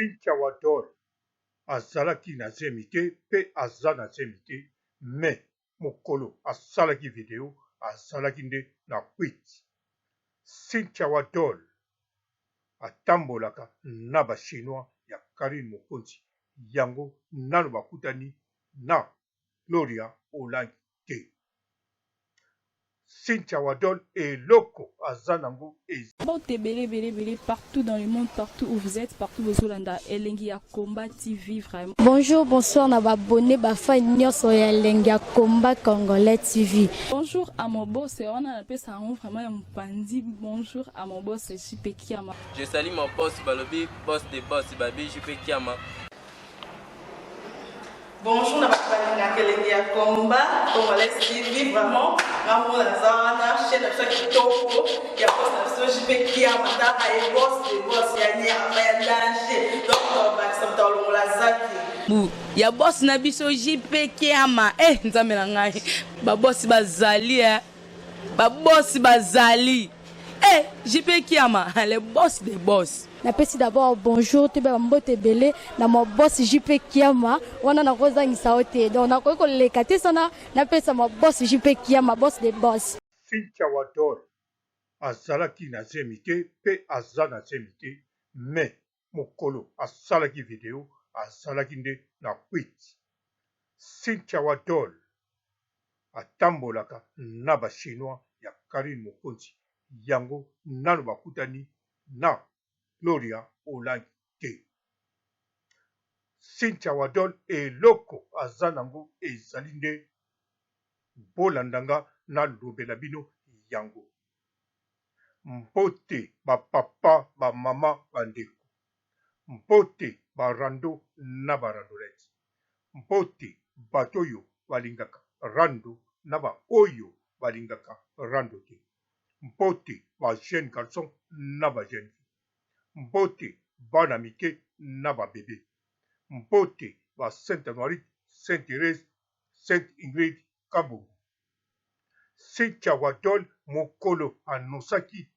Cynthia Wadol azalaki na zemi te mpe aza na zemi te, me mokolo asalaki video azalaki nde na kwit. Cynthia Wadol atambolaka na bachinois ya Karine Mokonzi, yango nano bakutani na Gloria Olangi te. Cynthia Wadol eloko aza nango partout dans le monde, partout où vous êtes, partout où vous êtes, Elengia Combat TV vraiment. Bonjour, bonsoir, na abonné bafa nyonso ya Elengia Combat Congolais TV. Bonjour à mon boss, on a appelé ça vraiment un pandi. Bonjour à mon boss, JP Kiama. Je salue mon boss Balobi, boss des boss Babi, JP Kiama. Bonjour, na Elengia Combat Congolais TV vraiment. Ramo la zana, chaîne de chaque toko, il y a pas de JP Kiama, et boss des boss, il y a ni à danger. Donc on va accepter le la zaki. Ya boss na biso JP Kiama nzambe na ngai ba boss bazali ba boss bazali JP Kiama le boss des boss. Napesi d'abord bonjour te ba mbote belé na mo boss JP Kiama wana na kozangisa ote donc na ko leka te sana napesa mo boss JP Kiama boss des boss. Cynthia Wadol azalaki na zemi te mpe aza na zemi te, me mokolo asalaki video azalaki nde na kwit. Cynthia Wadol atambolaka na bachinois ya Karine Mokonzi, yango nano bakutani na Gloria Olangi te. Cynthia Wadol eloko aza nango ezali nde bolandanga na lobela bino yango. Mpote bapapa bamama bandeko, mpote barando na barandolete, mpote bato oyo balingaka rando na ba oyo balingaka rando te, mpote ba jeune garçon na ba jeune fille, mpote bana mike na ba bebe, mpote ba Sainte Marie, Sainte Thérèse, Sainte Ingrid Kabungu. Cynthia Wadol mokolo anosaki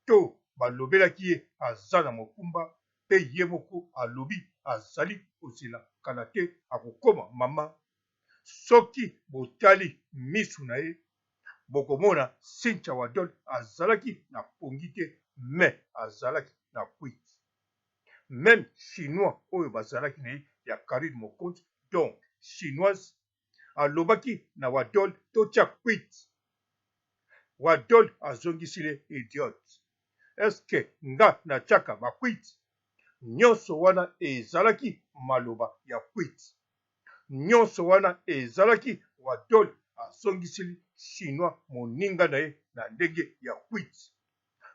to balobelaki ye aza na mokumba mpe ye moko alobi azali kozela kala te akokoma mama. Soki botali misu na ye bokomona Cynthia Wadol azalaki na pongi te, me azalaki na kwit. Même chinois oyo bazalaki na ye ya Karine Mokonzi, donc chinoise, alobaki na Wadol totia kwit. Wadol azongisile idiote. Eske nga na chaka bakwit? Nyonso wana ezalaki maloba ya kwit. Nyonso wana ezalaki Wadol azongisili chinois moninga na ye na ndenge ya kwit.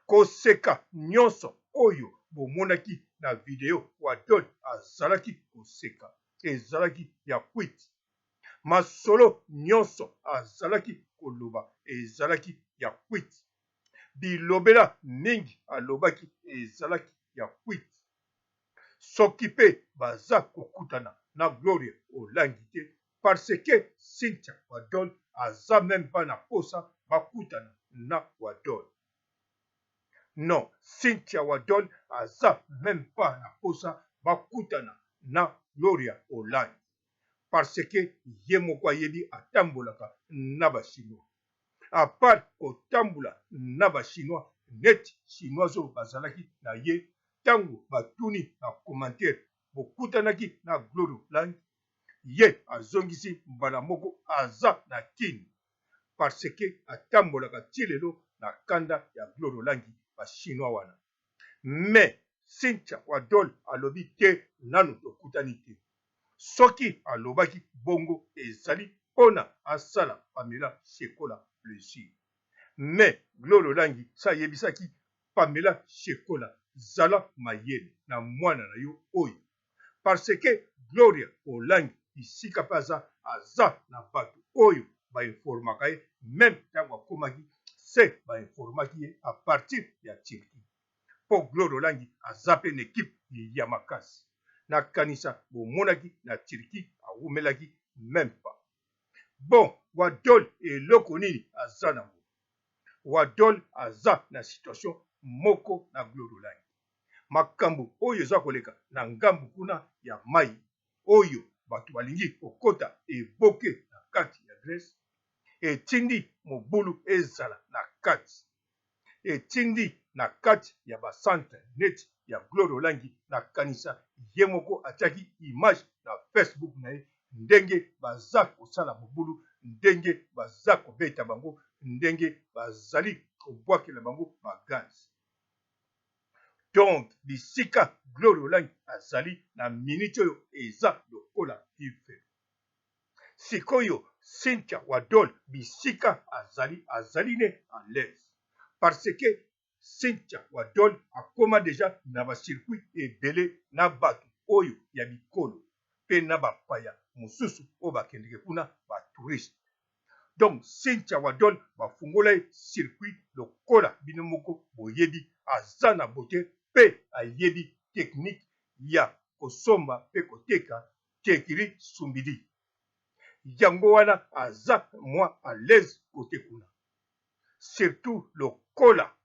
Koseka nyonso oyo bomonaki na video Wadol azalaki koseka ezalaki ya kwit. Masolo nyonso azalaki koloba ezalaki ya kwit. Bilobela mingi alobaki ezalaki ya kwit. Soki pe baza kokutana na Gloria Olangi te, parce que Cynthia Wadol aza même pas na posa bakutana na Wadol. Non, Cynthia Wadol aza même pas na posa bakutana na Gloria Olangi, parce que ye moko ayebi atambolaka na bachinois. A part kotambola na bachinois, neti chinois oyo bazalaki na ye, tango batuni na commentaire bokutanaki na Gloria Olangi, ye azongisi mbala moko aza na kini, parce que atambolaka ti lelo na kanda ya Gloria Olangi bachinois wana. Mais Cynthia Wadol alobi te nano tokutani te. Soki alobaki bongo ezali pona asala Pamela Shekola plaisir. Mais Gloria Olangi sa yebisaki Pamela Shekola zala mayele na mwana na yo oyo, parce que Gloria Olangi isika paza aza na bato oyo bainformaka ye, même tango akomaki se bainformaki ye a partir ya Turquie. Po Gloria Olangi aza pe na ekipe ya makasi. Na kanisa bomonaki na Turquie awumelaki même pas. Bon, Wadol eloko nini aza nango? Wadol aza na situation moko na Gloria Olangi. makambo oyo eza koleka na ngambu kuna ya mai oyo bato balingi kokota eboke na kati ya Grèce etindi mobulu ezala na kati etindi na kati ya bacentre neti ya Gloire Olangi na kanisa ye moko atiaki image na Facebook na ye ndenge baza kosala mobulu ndenge baza kobeta bango ndenge bazali kobwakela bango bagaz. Donc bisika Gloire Olangi azali na minute oyo eza lokola ife. Sikoyo Cynthia Wadol bisika azali ne en l'aise parce que Cynthia Wadol akoma déjà na ba circuit ebele na bato oyo ya bikolo pe na bapaya mosusu oyo bakendeke kuna ba touriste. Donc Cynthia Wadol bafungola circuit lokola bino moko boyebi aza na beauté pe ayebi technique ya kosomba pe koteka tekiri sumbidi. Yango wana aza moi à l'aise côté kuna. Surtout lokola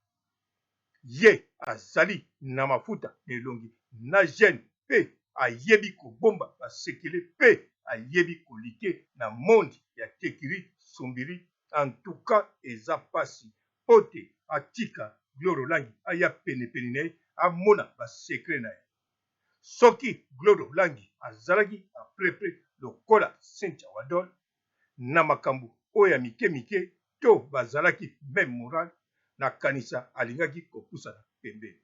ye azali na mafuta elongi na jeune pe ayebi kobomba basekele pe ayebi kolike na monde ya tekiri sumbiri. En tout cas eza pasi pote atika Gloire Olangi aya penepene na ye amona basekre na ye. Soki Gloire Olangi azalaki aprepre lokola Cynthia Wadol na makambo oyo ya mike to bazalaki même moral na kanisa alingaki kopusana pembeni.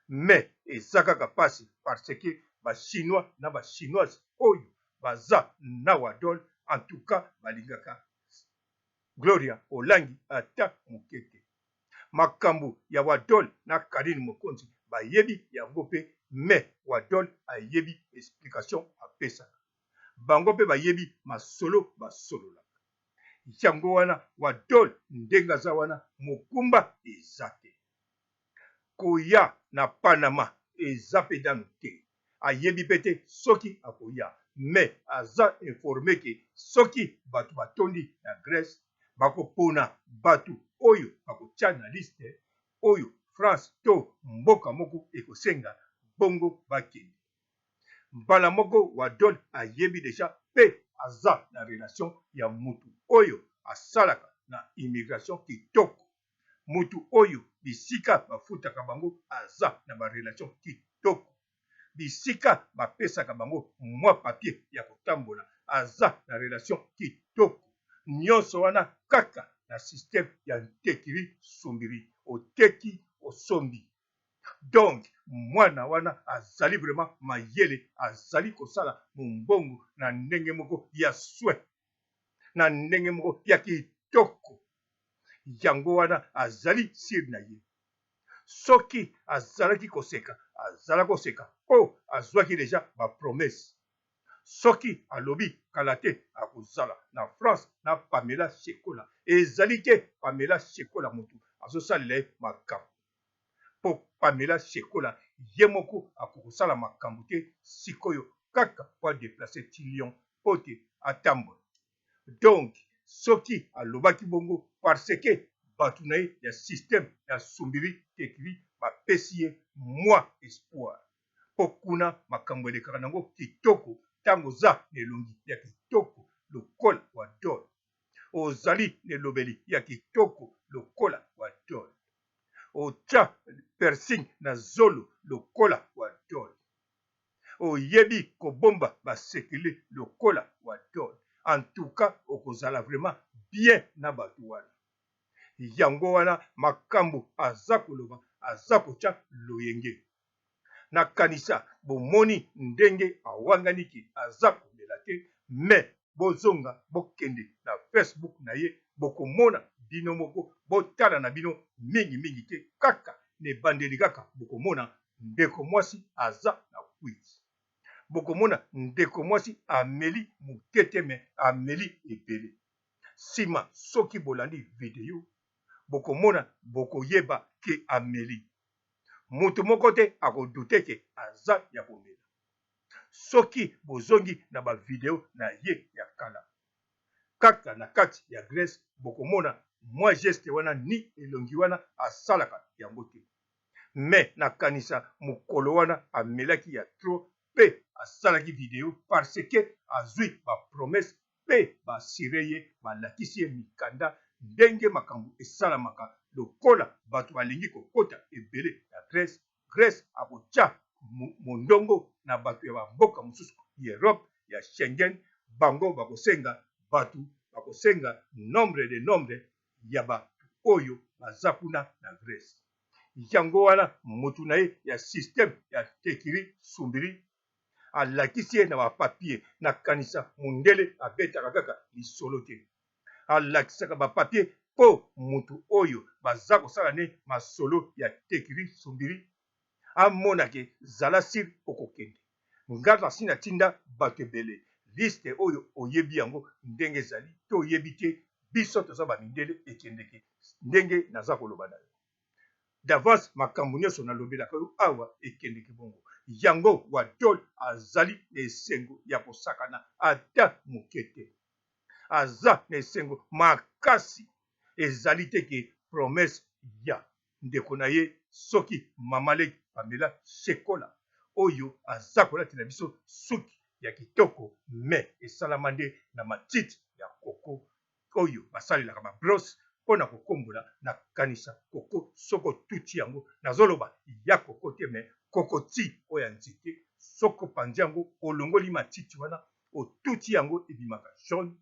Mais eza kaka pasi parce que ba chinois na ba chinoise oyo baza na Wadol en tout cas balingaka Gloria Olangi ata mokete. Makambo ya Wadol na Karine Mokonzi bayebi yango pe mais Wadol ayebi explication apesa. Bango pe bayebi masolo basolola. Yango wana Wadol ndenge aza wana mokumba eza te. Koya na Panama eza pe danu te. Ayebi pete soki akoya. Mais aza informé ke soki batu batondi na Grèce bakopona batu oyo bakotia na liste oyo France to mboka moko ekosenga bongo bakende. Mbala moko Wadol ayebi deja pe aza na relation ya mutu oyo asalaka na immigration kitoko. Mutu oyo bisika bafutaka bango aza na ba relation kitoko. Bisika bapesaka bango mwa papier ya kotambola aza na relation kitoko. Nyonso wana kaka na système ya ntekiri sumbiri oteki osombi. Donc mwana wana azali vraiment mayele azali kosala mombongo na ndenge moko ya souhait na ndenge moko ya kitoko. Yango wana azali sir na ye. Soki azalaki koseka azala koseka o azwaki deja ba promesse. Soki alobi kala te akozala na France na Pamela Shekola ezali te Pamela Shekola mutu azosalela ye makambo. Po Pamela Shekola ye moko akokosala makambo te sikoyo kaka po déplacer Tilion pote atambola. Donc soki alobaki bongo parce que batu na ye ya système ya sumbiri tekiri bapesi ye mwa espoir. Po kuna makambo elekaka nango kitoko tango za nelongi ya kitoko lokola Wadol. Ozali nelobeli ya kitoko lokola Wadol. Otia piercing na zolo lokola Wadol. Oyebi kobomba basekele lokola Wadol. En tout cas okozala vraiment bien na batu wana. Yango wana makambo aza koloba aza kotia loyenge. Na kanisa bomoni ndenge awanganiki aza komela te mais bozonga bokende na Facebook na ye bokomona bino moko botala na bino mingi te kaka ne bandeli kaka bokomona ndeko mwasi aza na quiz. Bokomona ndeko mwasi ameli mukete me ameli ebele. Sima soki bolandi video bokomona bokoyeba ke ameli. Mutu moko te akodute ke aza ya komela. Soki bozongi na ba video na ye ya kala. Kaka na kati ya Grèce bokomona mwa geste wana ni elongi wana asalaka yango te. mais nakanisa mokolo wana amelaki ya trop pe asalaki video parce que azwi bapromese pe basire ye balakisi ye mikanda ndenge makambo esalamaka lokola bato balingi kokota ebele ya Grèce akotya mondongo na bato ya bamboka mosusu ya Europe ya Schengen bango bakosenga bato bakosenga nombre ya bato oyo baza kuna na Grèce. Yango wana motu na ye ya système ya tekiri sumbiri alakisi ye na bapapie nakanisa mundele abetaka kaka lisolo te alakisaka bapapie mpo motu oyo baza kosala ne masolo ya tekiri sumbiri amonake zala sir okokende ngata nsina tinda bato ebele liste oyo oyebi yango ndenge ezali to oyebi te biso toza bamindele ekendeke ndenge naza koloba na yo d'avance makambo nyonso nalobelaka yo awa ekendeki bongo yango Wadol azali na esengo ya kosakana ata moke te aza na esengo makasi ezali te ke promese ya ndeko na ye soki mamaleki Pamela Shekola oyo aza kolatela biso suki ya kitoko me esalama nde na matiti ya koko oyo basalelaka babrosse mpona kokombola na kanisa koko soko tuti yango nazoloba ya koko te me kokoti oyo ya nzete soko panzi yango olongoli matiti wana otuti yango ebimaka jaune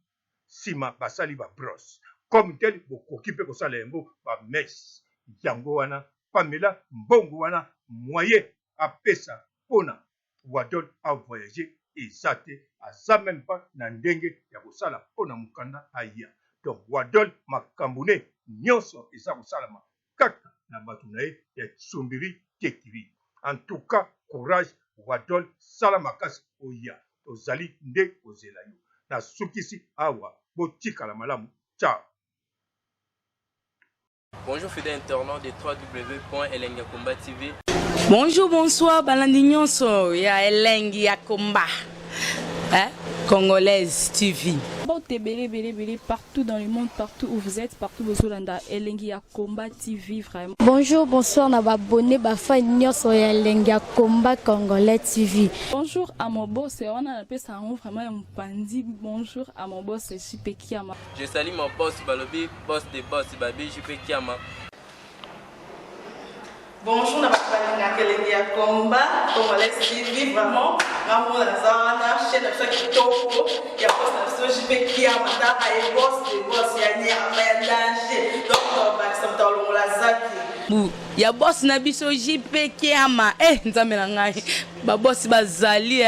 nsima basali babrosse comme tel bokoki mpe kosala yango bamese yango wana Pamela mbongo wana moye apesa mpona Wadol avoyage eza te aza même pas na ndenge ya kosala mpona mokanda aya donc Wadol makambo ne nyonso eza kosalama kaka na bato na ye ya sumbiri tekiri en tout cas courage Wadol sala makasi oya tozali nde kozela yo nasukisi awa botikala malamu ciao. Bonjour fidèles internautes de www.elengiakomba TV. Bonjour, bonsoir, balandi nyonso ya Elengi ya Komba. Congolaise TV. Bon, t'es belé partout dans le monde, partout où vous êtes, partout où vous êtes, Elengi ya Komba TV, vraiment. Bonjour, bonsoir, na abonné bafa nyonso ya Elengi ya Komba Congolais TV. Bonjour à mon boss, on a appelé ça vraiment un pandi. Bonjour à mon boss, JP Kiama. Je salue mon boss Balobi, boss des boss, Babi JP Kiama. Bonjour, na bato Elengi ya Komba Congolais TV, vraiment ngamo nazana chaîne na kitoko ya boss na JP Kiama ta ay boss de boss ya nyama ya danger donc bakisa mtalo la zaki bu ya boss na biso JP Kiama nzambe na ngai ba boss bazali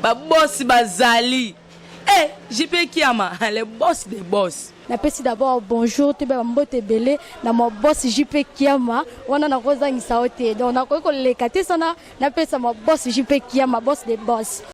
ba boss bazali JP Kiama le boss des boss. Napesi d'abord bonjour te ba mbote belé na mo boss JP Kiama wana na kozangisa ote donc na ko lekate sana napesa mo boss JP Kiama boss des boss.